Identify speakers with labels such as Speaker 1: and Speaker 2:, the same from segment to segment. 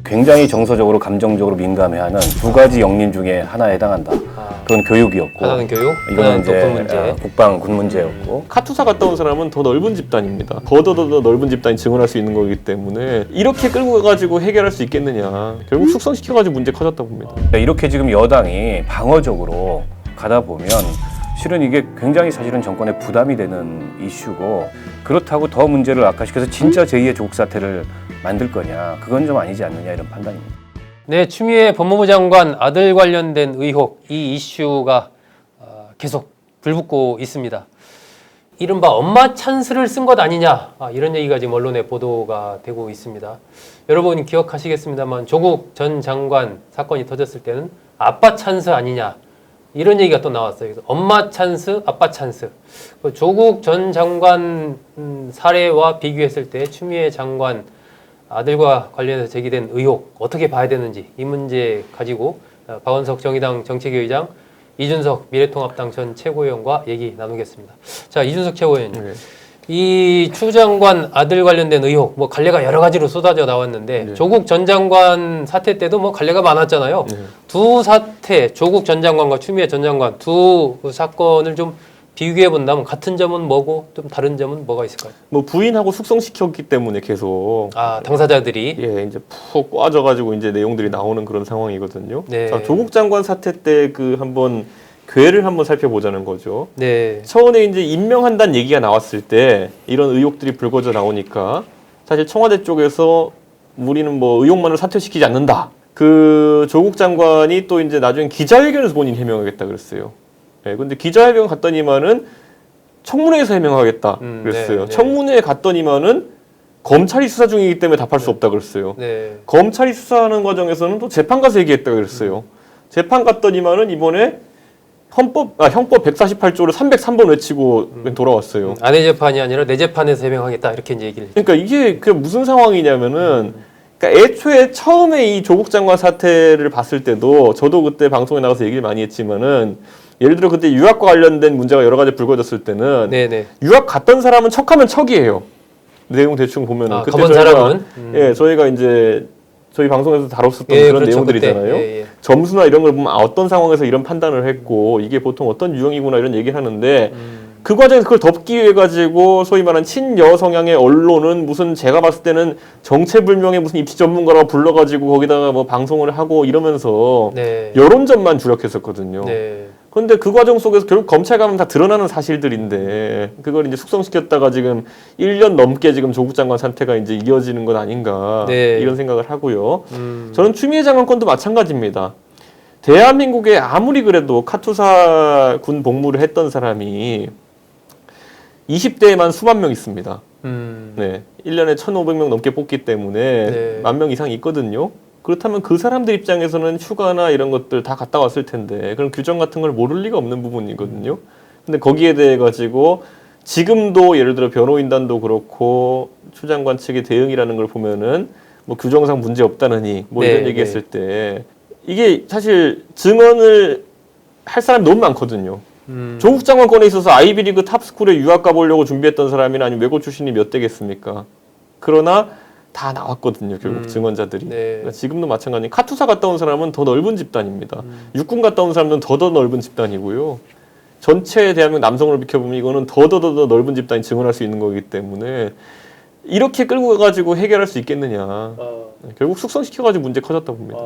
Speaker 1: 굉장히 정서적으로 감정적으로 민감해하는 두 가지 역량 중에 하나에 해당한다. 그건 교육이었고,
Speaker 2: 하나는 교육,
Speaker 1: 이거는
Speaker 2: 하나는
Speaker 1: 이제
Speaker 2: 군 문제.
Speaker 1: 국방 군 문제였고.
Speaker 3: 카투사 갔다 온 사람은 더 넓은 집단입니다. 더 넓은 집단이 증언할 수 있는 거기 때문에 이렇게 끌고 가가지고 해결할 수 있겠느냐. 결국 숙성시켜가지고 문제 커졌다 봅니다.
Speaker 1: 이렇게 지금 여당이 방어적으로 가다 보면 실은 이게 굉장히 사실은 정권에 부담이 되는 이슈고, 그렇다고 더 문제를 악화시켜서 진짜 제2의 조국 사태를 만들 거냐, 그건 좀 아니지 않느냐, 이런 판단입니다.
Speaker 2: 네, 추미애 법무부 장관 아들 관련된 의혹, 이 이슈가 계속 불붙고 있습니다. 이른바 엄마 찬스를 쓴 것 아니냐, 이런 얘기가 지금 언론에 보도가 되고 있습니다. 여러분 기억하시겠습니다만 조국 전 장관 사건이 터졌을 때는 아빠 찬스 아니냐, 이런 얘기가 또 나왔어요. 그래서 엄마 찬스, 아빠 찬스. 조국 전 장관 사례와 비교했을 때 추미애 장관 아들과 관련해서 제기된 의혹 어떻게 봐야 되는지, 이 문제 가지고 박원석 정의당 정책위의장, 이준석 미래통합당 전 최고위원과 얘기 나누겠습니다. 자, 이준석 최고위원님.
Speaker 3: 네.
Speaker 2: 이 추 장관 아들 관련된 의혹, 뭐 갈래가 여러 가지로 쏟아져 나왔는데,
Speaker 3: 네.
Speaker 2: 조국 전 장관 사태 때도 뭐 갈래가 많았잖아요.
Speaker 3: 네.
Speaker 2: 두 사태, 조국 전 장관과 추미애 전 장관 두 사건을 좀 비교해 본다면 같은 점은 뭐고 좀 다른 점은 뭐가 있을까요?
Speaker 3: 뭐 부인하고 숙성시켰기 때문에 계속
Speaker 2: 당사자들이.
Speaker 3: 예, 이제 푹 꽈져가지고 이제 내용들이 나오는 그런 상황이거든요.
Speaker 2: 네.
Speaker 3: 자, 조국 장관 사태 때 그 한번 궤를 한번 살펴보자는 거죠.
Speaker 2: 네.
Speaker 3: 처음에 이제 임명한다는 얘기가 나왔을 때 이런 의혹들이 불거져 나오니까 사실 청와대 쪽에서 우리는 뭐 의혹만을 사퇴시키지 않는다. 그 조국 장관이 또 이제 나중에 기자회견에서 본인 해명하겠다 그랬어요. 예, 근데 기자회견 갔더니만은 청문회에서 해명하겠다 그랬어요.
Speaker 2: 네, 네.
Speaker 3: 청문회에 갔더니만은 검찰이 수사 중이기 때문에 답할 수 없다 그랬어요.
Speaker 2: 네.
Speaker 3: 검찰이 수사하는 과정에서는 또 재판 가서 얘기했다 그랬어요. 재판 갔더니만은 이번에 형법 148조를 303번 외치고 돌아왔어요.
Speaker 2: 아내 재판이 아니라 내 재판에서 해명하겠다, 이렇게 이제 얘기를.
Speaker 3: 그러니까 이게 그 무슨 상황이냐면은, 그러니까 애초에 처음에 이 조국 장관 사태를 봤을 때도 저도 그때 방송에 나가서 얘기를 많이 했지만은, 예를 들어 그때 유학과 관련된 문제가 여러 가지 불거졌을 때는
Speaker 2: 네네.
Speaker 3: 유학 갔던 사람은 척하면 척이에요. 내용 대충 보면은 그때
Speaker 2: 가본
Speaker 3: 저희가
Speaker 2: 사람은?
Speaker 3: 예, 저희가 이제 저희 방송에서 다뤘었던
Speaker 2: 예,
Speaker 3: 그런
Speaker 2: 그렇죠,
Speaker 3: 내용들이잖아요.
Speaker 2: 그때. 예.
Speaker 3: 점수나 이런 걸 보면 어떤 상황에서 이런 판단을 했고 이게 보통 어떤 유형이구나 이런 얘기를 하는데 그 과정에서 그걸 덮기 위해 가지고 소위 말하는 친여 성향의 언론은 무슨 제가 봤을 때는 정체불명의 무슨 입시 전문가라고 불러가지고 거기다가 뭐 방송을 하고 이러면서
Speaker 2: 네.
Speaker 3: 여론전만 주력했었거든요.
Speaker 2: 네.
Speaker 3: 그런데 그 과정 속에서 결국 검찰 가면 다 드러나는 사실들인데 그걸 이제 숙성시켰다가 지금 1년 넘게 지금 조국 장관 사태가 이제 이어지는 건 아닌가
Speaker 2: 네.
Speaker 3: 이런 생각을 하고요. 저는 추미애 장관 건도 마찬가지입니다. 대한민국에 아무리 그래도 카투사 군 복무를 했던 사람이 20대에만 수만 명 있습니다. 네, 1년에 1,500명 넘게 뽑기 때문에
Speaker 2: 네.
Speaker 3: 10,000명 이상 있거든요. 그렇다면 그 사람들 입장에서는 휴가나 이런 것들 다 갔다 왔을 텐데 그런 규정 같은 걸 모를 리가 없는 부분이거든요. 근데 거기에 대해 가지고 지금도 예를 들어 변호인단도 그렇고 추 장관 측의 대응이라는 걸 보면은 뭐 규정상 문제 없다느니 뭐
Speaker 2: 네,
Speaker 3: 이런 얘기했을 때 이게 사실 증언을 할 사람이 너무 많거든요. 조국 장관 건에 있어서 아이비리그 탑스쿨에 유학 가보려고 준비했던 사람이나 아니면 외고 출신이 몇 대겠습니까? 그러나 다 나왔거든요, 결국 증언자들이.
Speaker 2: 네.
Speaker 3: 그러니까 지금도 마찬가지. 카투사 갔다 온 사람은 더 넓은 집단입니다. 육군 갔다 온 사람은 더 넓은 집단이고요. 전체 대한민국 남성을 비켜보면 이거는 더 넓은 집단이 증언할 수 있는 거기 때문에 이렇게 끌고 가가지고 해결할 수 있겠느냐. 결국 숙성시켜가지고 문제 커졌다 봅니다.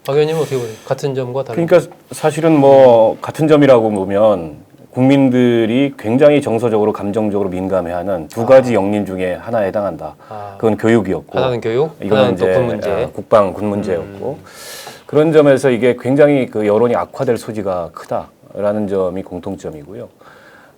Speaker 2: 박 의원님 어떻게 보세요? 같은 점과 다른
Speaker 1: 그러니까 사실은 뭐 같은 점이라고 보면 국민들이 굉장히 정서적으로 감정적으로 민감해하는 두 가지 역량 중에 하나에 해당한다. 그건 교육이었고,
Speaker 2: 하나는 교육,
Speaker 1: 이거는
Speaker 2: 하나는 또
Speaker 1: 이제
Speaker 2: 군 문제.
Speaker 1: 국방 군 문제였고, 그런 점에서 이게 굉장히 그 여론이 악화될 소지가 크다라는 점이 공통점이고요.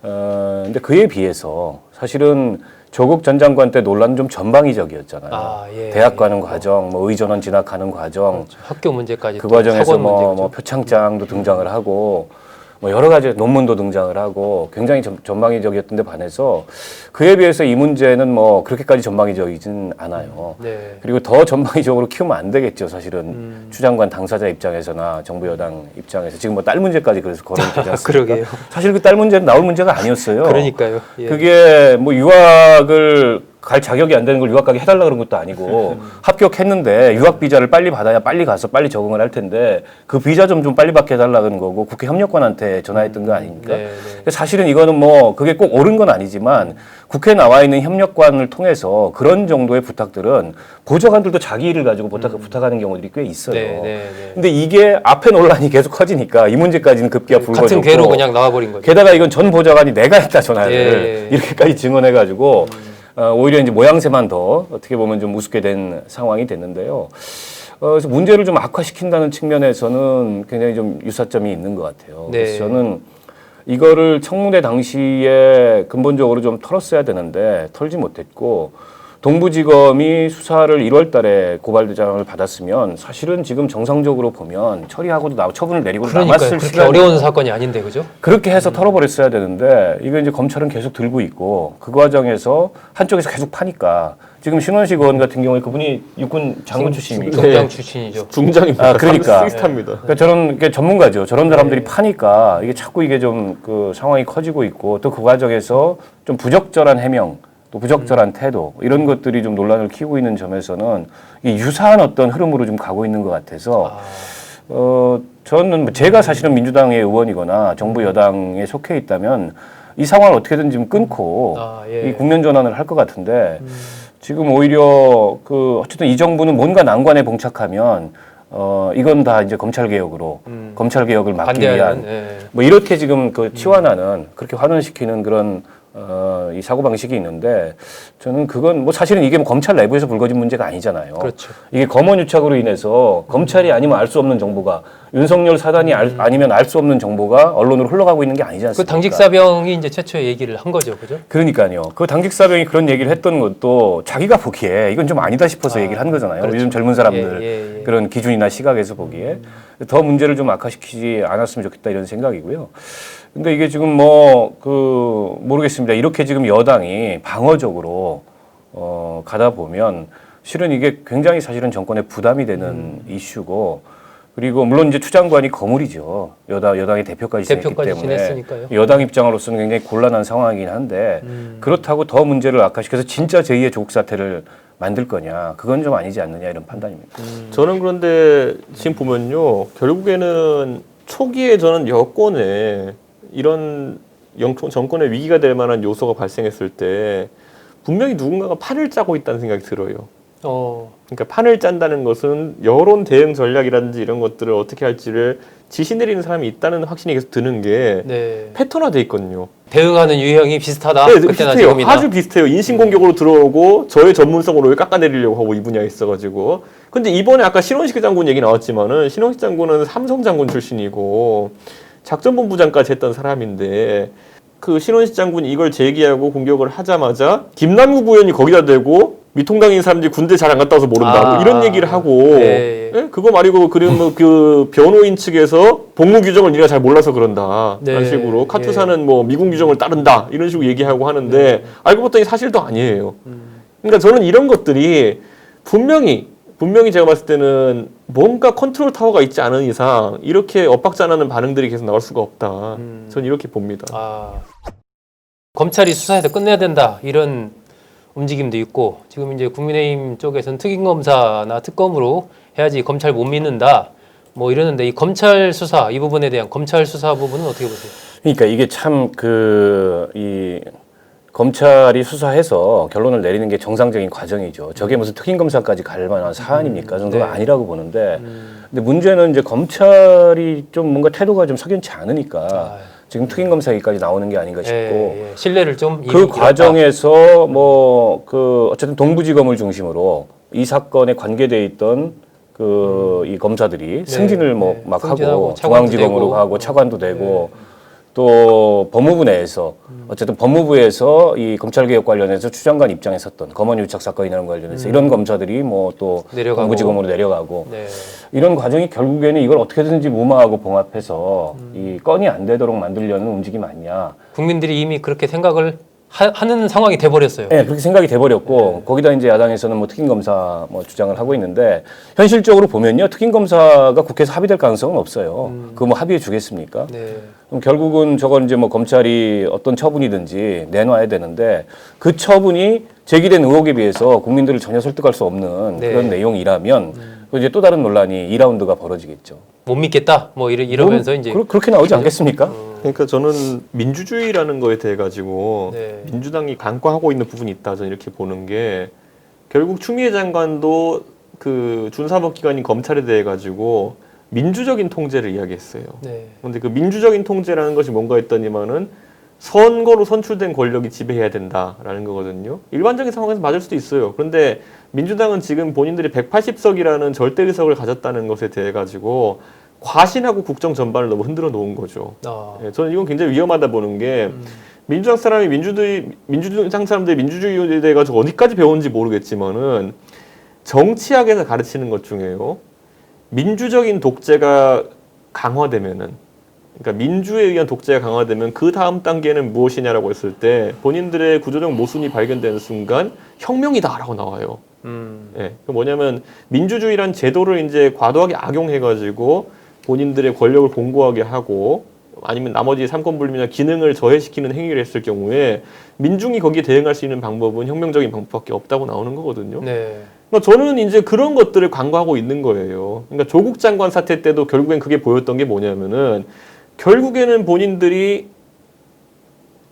Speaker 1: 근데 그에 비해서 사실은 조국 전 장관 때 논란은 좀 전방위적이었잖아요.
Speaker 2: 예.
Speaker 1: 대학 가는 과정, 뭐 의전원 진학하는 과정,
Speaker 2: 그렇죠. 학교 문제까지,
Speaker 1: 그 과정에서
Speaker 2: 학원
Speaker 1: 뭐
Speaker 2: 문제죠.
Speaker 1: 표창장도 등장을 하고, 뭐 여러 가지 논문도 등장을 하고 굉장히 전방위적이었던 데 반해서 그에 비해서 이 문제는 뭐 그렇게까지 전방위적이진 않아요.
Speaker 2: 네.
Speaker 1: 그리고 더 전방위적으로 키우면 안 되겠죠, 사실은. 추 장관 당사자 입장에서나 정부 여당 입장에서 지금 뭐 딸 문제까지 그래서 거론이 되지 않습니까?
Speaker 2: 그러게요.
Speaker 1: 사실 그 딸 문제는 나올 문제가 아니었어요.
Speaker 2: 그러니까요. 예.
Speaker 1: 그게 뭐 유학을 갈 자격이 안 되는 걸 유학 가게 해달라 그런 것도 아니고 합격했는데 유학 비자를 빨리 받아야 빨리 가서 빨리 적응을 할 텐데 그 비자 좀 빨리 받게 해달라 그런 거고 국회 협력관한테 전화했던 거 아닙니까?
Speaker 2: 네, 네.
Speaker 1: 사실은 이거는 뭐 그게 꼭 옳은 건 아니지만 국회에 나와 있는 협력관을 통해서 그런 정도의 부탁들은 보좌관들도 자기 일을 가지고 부탁하는 경우들이 꽤 있어요.
Speaker 2: 네, 네, 네.
Speaker 1: 근데 이게 앞에 논란이 계속 커지니까 이 문제까지는 급기야 불거졌고
Speaker 2: 같은 괴로 그냥 나와버린 거죠.
Speaker 1: 게다가 이건 전 보좌관이 내가 했다 전화를
Speaker 2: 예.
Speaker 1: 이렇게까지 증언해가지고 오히려 이제 모양새만 더 어떻게 보면 좀 우습게 된 상황이 됐는데요. 그래서 문제를 좀 악화시킨다는 측면에서는 굉장히 좀 유사점이 있는 것 같아요.
Speaker 2: 네.
Speaker 1: 그래서 저는 이거를 청문회 당시에 근본적으로 좀 털었어야 되는데 털지 못했고 동부지검이 수사를 1월 달에 고발대장을 받았으면 사실은 지금 정상적으로 보면 처리하고도 처분을 내리고
Speaker 2: 그러니까요.
Speaker 1: 남았을
Speaker 2: 그렇게
Speaker 1: 시간이
Speaker 2: 어려운 사건이 아닌데 그죠?
Speaker 1: 그렇게 해서 털어버렸어야 되는데 이거 이제 검찰은 계속 들고 있고 그 과정에서 한쪽에서 계속 파니까 지금 신원식 의원 같은 경우에 그분이 육군 장군 출신입니다.
Speaker 2: 국장
Speaker 3: 네.
Speaker 2: 출신이죠.
Speaker 3: 중장입니다.
Speaker 1: 아, 그러니까.
Speaker 3: 스타입니다.
Speaker 1: 그러니까 저런 게 전문가죠. 저런 사람들이 파니까 이게 자꾸 이게 좀 그 상황이 커지고 있고 또 그 과정에서 좀 부적절한 해명 또 부적절한 태도 이런 것들이 좀 논란을 키우고 있는 점에서는 이게 유사한 어떤 흐름으로 좀 가고 있는 것 같아서 저는 뭐 제가 사실은 민주당의 의원이거나 정부 여당에 속해 있다면 이 상황을 어떻게든 좀 끊고
Speaker 2: 예.
Speaker 1: 이 국면 전환을 할 것 같은데 지금 오히려 그 어쨌든 이 정부는 뭔가 난관에 봉착하면 이건 다 이제 검찰 개혁으로 검찰 개혁을 막기 위한 뭐 이렇게 지금 그 치환하는 그렇게 환원시키는 그런 이 사고 방식이 있는데 저는 그건 뭐 사실은 이게 뭐 검찰 내부에서 불거진 문제가 아니잖아요.
Speaker 2: 그렇죠.
Speaker 1: 이게 검언 유착으로 인해서 검찰이 아니면 알 수 없는 정보가 윤석열 사단이 아니면 알 수 없는 정보가 언론으로 흘러가고 있는 게 아니지
Speaker 2: 그
Speaker 1: 않습니까?
Speaker 2: 당직 사병이 이제 최초에 얘기를 한 거죠, 그죠?
Speaker 1: 그러니까요. 그 당직 사병이 그런 얘기를 했던 것도 자기가 보기에 이건 좀 아니다 싶어서 얘기를 한 거잖아요.
Speaker 2: 그렇죠.
Speaker 1: 요즘 젊은 사람들
Speaker 2: 예.
Speaker 1: 그런 기준이나 시각에서 보기에 더 문제를 좀 악화시키지 않았으면 좋겠다 이런 생각이고요. 근데 이게 지금 모르겠습니다. 이렇게 지금 여당이 방어적으로 가다 보면 실은 이게 굉장히 사실은 정권에 부담이 되는 이슈고 그리고 물론 이제 추 장관이 거물이죠. 여당의 대표까지 지냈기 때문에
Speaker 2: 지냈으니까요.
Speaker 1: 여당 입장으로서는 굉장히 곤란한 상황이긴 한데 그렇다고 더 문제를 악화시켜서 진짜 제2의 조국 사태를 만들 거냐 그건 좀 아니지 않느냐 이런 판단입니다.
Speaker 3: 저는 그런데 지금 보면요. 결국에는 초기에 저는 여권에 이런 정권의 위기가 될 만한 요소가 발생했을 때 분명히 누군가가 판을 짜고 있다는 생각이 들어요. 그러니까 판을 짠다는 것은 여론 대응 전략이라든지 이런 것들을 어떻게 할지를 지시 내리는 사람이 있다는 확신이 계속 드는 게 패턴화돼 있거든요.
Speaker 2: 대응하는 유형이 비슷하다.
Speaker 3: 네,
Speaker 2: 그때나
Speaker 3: 비슷해요.
Speaker 2: 지금이나.
Speaker 3: 아주 비슷해요. 인신공격으로 들어오고 저의 전문성으로 깎아내리려고 하고 이 분야에 있어가지고. 근데 이번에 아까 신원식 장군 얘기 나왔지만은 신원식 장군은 삼성 장군 출신이고 작전본부장까지 했던 사람인데 그 신원식 장군이 이걸 제기하고 공격을 하자마자 김남국 의원이 거기다 대고 미통당인 사람들이 군대 잘 안 갔다 와서 모른다고 뭐 이런 얘기를 하고 예? 그거 말이고 그러면 그 변호인 측에서 복무 규정을 네가 잘 몰라서 그런다 이런 식으로 카투사는 뭐 미군 규정을 따른다 이런 식으로 얘기하고 하는데 알고 봤더니 사실도 아니에요. 그러니까 저는 이런 것들이 분명히 제가 봤을 때는 뭔가 컨트롤 타워가 있지 않은 이상 이렇게 엇박자나는 반응들이 계속 나올 수가 없다. 저는 이렇게 봅니다.
Speaker 2: 검찰이 수사해서 끝내야 된다 이런 움직임도 있고 지금 이제 국민의힘 쪽에서는 특임검사나 특검으로 해야지 검찰 못 믿는다 뭐 이러는데 이 검찰 수사 이 부분에 대한 검찰 수사 부분은 어떻게 보세요?
Speaker 1: 그러니까 이게 참 검찰이 수사해서 결론을 내리는 게 정상적인 과정이죠. 저게 무슨 특임검사까지 갈 만한 사안입니까? 저는 그건 아니라고 보는데. 근데 문제는 이제 검찰이 좀 뭔가 태도가 좀 석연치 않으니까 지금 특임검사기까지 나오는 게 아닌가 싶고.
Speaker 2: 신뢰를 좀
Speaker 1: 그 과정에서 어쨌든 동부지검을 중심으로 이 사건에 관계돼 있던 이 검사들이 승진을 막 하고 중앙지검으로 가고 차관도 되고 또 법무부 내에서 어쨌든 법무부에서 이 검찰개혁 관련해서 추장관 입장에 섰던 검언 유착 사건이라는 관련해서 이런 검사들이 뭐 또
Speaker 2: 내려가고.
Speaker 1: 동부지검으로 내려가고
Speaker 2: 네.
Speaker 1: 이런 과정이 결국에는 이걸 어떻게든지 무마하고 봉합해서 이 건이 안 되도록 만들려는 움직임 아니냐.
Speaker 2: 국민들이 이미 그렇게 생각을 하는 상황이 돼버렸어요.
Speaker 1: 네, 그렇게 생각이 돼버렸고 거기다 이제 야당에서는 뭐 특임검사 뭐 주장을 하고 있는데 현실적으로 보면요 특임검사가 국회에서 합의될 가능성은 없어요. 그거 뭐 합의해 주겠습니까?
Speaker 2: 네.
Speaker 1: 그럼 결국은 저건 이제 뭐 검찰이 어떤 처분이든지 내놔야 되는데 그 처분이 제기된 의혹에 비해서 국민들을 전혀 설득할 수 없는
Speaker 2: 네.
Speaker 1: 그런 내용이라면 그 이제 또 다른 논란이 2라운드가 벌어지겠죠.
Speaker 2: 못 믿겠다. 뭐 이러면서 이제
Speaker 1: 그렇게 나오지 않겠습니까?
Speaker 3: 그러니까 저는 민주주의라는 거에 대해 가지고
Speaker 2: 네.
Speaker 3: 민주당이 간과하고 있는 부분이 있다 저는 이렇게 보는 게 결국 추미애 장관도 그 준사법기관인 검찰에 대해 가지고 민주적인 통제를 이야기했어요.
Speaker 2: 네.
Speaker 3: 그런데 그 민주적인 통제라는 것이 뭔가 했더니만은 선거로 선출된 권력이 지배해야 된다라는 거거든요. 일반적인 상황에서 맞을 수도 있어요. 그런데 민주당은 지금 본인들이 180석이라는 절대 의석을 가졌다는 것에 대해 가지고 과신하고 국정 전반을 너무 흔들어 놓은 거죠. 예, 저는 이건 굉장히 위험하다 보는 게 민주당 사람이 민주당 사람들이 민주주의에 대해 가지고 어디까지 배웠는지 모르겠지만은 정치학에서 가르치는 것 중에요. 민주적인 독재가 강화되면은 그러니까 민주에 의한 독재가 강화되면 그 다음 단계는 무엇이냐라고 했을 때 본인들의 구조적 모순이 발견되는 순간 혁명이다라고 나와요. 예, 그 뭐냐면 민주주의란 제도를 이제 과도하게 악용해가지고 본인들의 권력을 공고하게 하고 아니면 나머지 삼권분립이나 기능을 저해시키는 행위를 했을 경우에 민중이 거기에 대응할 수 있는 방법은 혁명적인 방법밖에 없다고 나오는 거거든요.
Speaker 2: 네.
Speaker 3: 그러니까 저는 이제 그런 것들을 간과하고 있는 거예요. 그러니까 조국 장관 사태 때도 결국엔 그게 보였던 게 뭐냐면은 결국에는 본인들이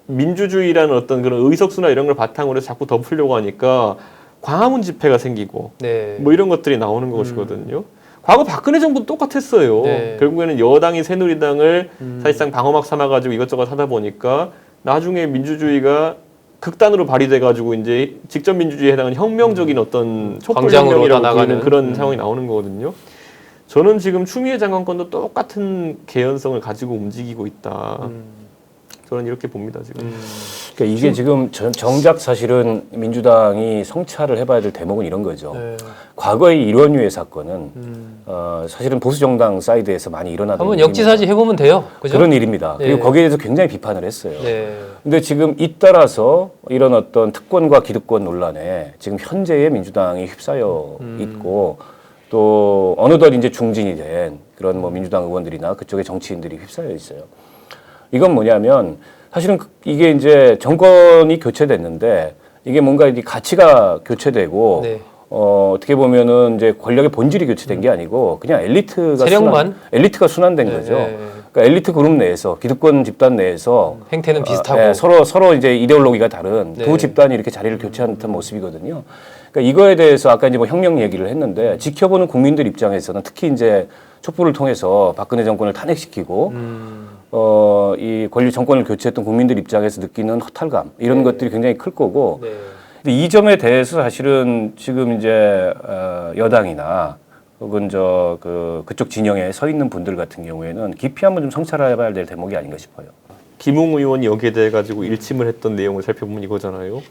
Speaker 3: 민주주의라는 어떤 그런 의석수나 이런 걸 바탕으로 해서 자꾸 덮으려고 하니까 광화문 집회가 생기고
Speaker 2: 네.
Speaker 3: 뭐 이런 것들이 나오는 것이거든요. 과거 박근혜 정부도 똑같았어요.
Speaker 2: 네.
Speaker 3: 결국에는 여당이 새누리당을 사실상 방어막 삼아가지고 이것저것 하다 보니까 나중에 민주주의가 극단으로 발휘돼가지고 이제 직접 민주주의에 해당하는 혁명적인 어떤
Speaker 2: 광장으로 다
Speaker 3: 촛불혁명이라고
Speaker 2: 나가는
Speaker 3: 부르는 그런 상황이 나오는 거거든요. 저는 지금 추미애 장관권도 똑같은 개연성을 가지고 움직이고 있다. 저는 이렇게 봅니다 지금.
Speaker 1: 그러니까 이게 지금 정작 사실은 민주당이 성찰을 해봐야 될 대목은 이런 거죠.
Speaker 2: 네.
Speaker 1: 과거의 일원유예 사건은 사실은 보수 정당 사이드에서 많이 일어나던
Speaker 2: 한번
Speaker 1: 일입니다.
Speaker 2: 역지사지 해보면 돼요. 그죠?
Speaker 1: 그런 일입니다.
Speaker 2: 네.
Speaker 1: 그리고 거기에 대해서 굉장히 비판을 했어요.
Speaker 2: 네.
Speaker 1: 근데 지금 잇따라서 이런 어떤 특권과 기득권 논란에 지금 현재의 민주당이 휩싸여 있고 또 어느덧 이제 중진이 된 그런 뭐 민주당 의원들이나 그쪽의 정치인들이 휩싸여 있어요. 이건 뭐냐면 사실은 이게 이제 정권이 교체됐는데 이게 뭔가 이제 가치가 교체되고
Speaker 2: 네.
Speaker 1: 어떻게 보면은 이제 권력의 본질이 교체된 게 아니고 그냥
Speaker 2: 세력만?
Speaker 1: 엘리트가 순환된
Speaker 2: 네,
Speaker 1: 거죠.
Speaker 2: 네.
Speaker 1: 그러니까 엘리트 그룹 내에서 기득권 집단 내에서
Speaker 2: 행태는 비슷하고.
Speaker 1: 네, 서로 이제 이데올로기가 다른
Speaker 2: 네.
Speaker 1: 두 집단이 이렇게 자리를 교체한 듯한 모습이거든요. 그러니까 이거에 대해서 아까 이제 뭐 혁명 얘기를 했는데 지켜보는 국민들 입장에서는 특히 이제 촛불을 통해서 박근혜 정권을 탄핵시키고 이 권력 정권을 교체했던 국민들 입장에서 느끼는 허탈감 이런 것들이 굉장히 클 거고.
Speaker 2: 네.
Speaker 1: 근데 이 점에 대해서 사실은 지금 이제 여당이나 혹은 그쪽 진영에 서 있는 분들 같은 경우에는 깊이 한번 좀 성찰해봐야 될 대목이 아닌가 싶어요.
Speaker 3: 김웅 의원이 여기에 대해 가지고 일침을 했던 내용을 살펴보면 이거잖아요.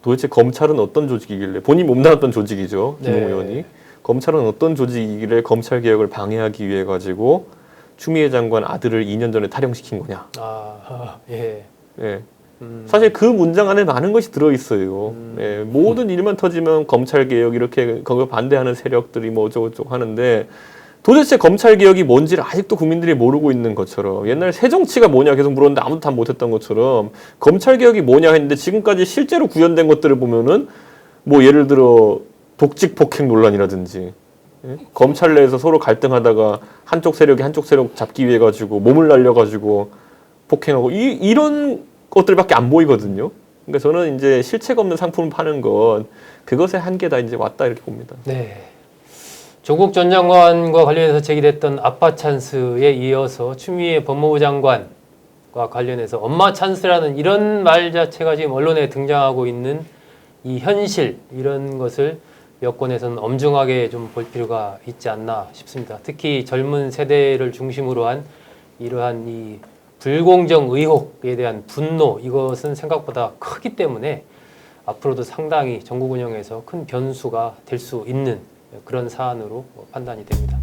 Speaker 3: 도대체 검찰은 어떤 조직이길래 본인 몸담았던 조직이죠. 김웅
Speaker 2: 네.
Speaker 3: 의원이 검찰은 어떤 조직이길래 검찰 개혁을 방해하기 위해 가지고 추미애 장관 아들을 2년 전에 탈영시킨 거냐.
Speaker 2: 예.
Speaker 3: 예. 사실 그 문장 안에 많은 것이 들어 있어요. 예, 모든 일만 터지면 검찰 개혁 이렇게 그거 반대하는 세력들이 뭐 어쩌고저쩌고 하는데 도대체 검찰 개혁이 뭔지를 아직도 국민들이 모르고 있는 것처럼 옛날 새정치가 뭐냐 계속 물었는데 아무도 답 못했던 것처럼 검찰 개혁이 뭐냐 했는데 지금까지 실제로 구현된 것들을 보면은 뭐 예를 들어 독직 폭행 논란이라든지 예? 검찰 내에서 서로 갈등하다가 한쪽 세력이 한쪽 세력 잡기 위해 가지고 몸을 날려가지고 폭행하고 이런 것들밖에 안 보이거든요. 그러니까 저는 이제 실체가 없는 상품을 파는 건 그것의 한계다 이제 왔다 이렇게 봅니다.
Speaker 2: 네. 조국 전 장관과 관련해서 제기됐던 아빠 찬스에 이어서 추미애 법무부 장관과 관련해서 엄마 찬스라는 이런 말 자체가 지금 언론에 등장하고 있는 이 현실 이런 것을 여권에서는 엄중하게 좀 볼 필요가 있지 않나 싶습니다. 특히 젊은 세대를 중심으로 한 이러한 이 불공정 의혹에 대한 분노 이것은 생각보다 크기 때문에 앞으로도 상당히 전국 운영에서 큰 변수가 될 수 있는 그런 사안으로 판단이 됩니다.